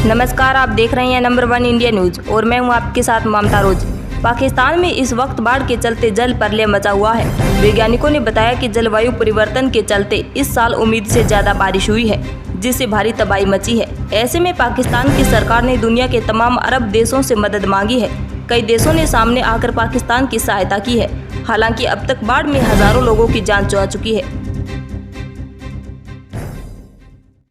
नमस्कार, आप देख रहे हैं नंबर 1 इंडिया न्यूज और मैं हूं आपके साथ ममता रोज। पाकिस्तान में इस वक्त बाढ़ के चलते जल प्रलय मचा हुआ है। वैज्ञानिकों ने बताया कि जलवायु परिवर्तन के चलते इस साल उम्मीद से ज्यादा बारिश हुई है, जिससे भारी तबाही मची है। ऐसे में पाकिस्तान की सरकार ने दुनिया के तमाम अरब देशों से मदद मांगी है। कई देशों ने सामने आकर पाकिस्तान की सहायता की है। हालांकि अब तक बाढ़ में हजारों लोगों की जान जा चुकी है।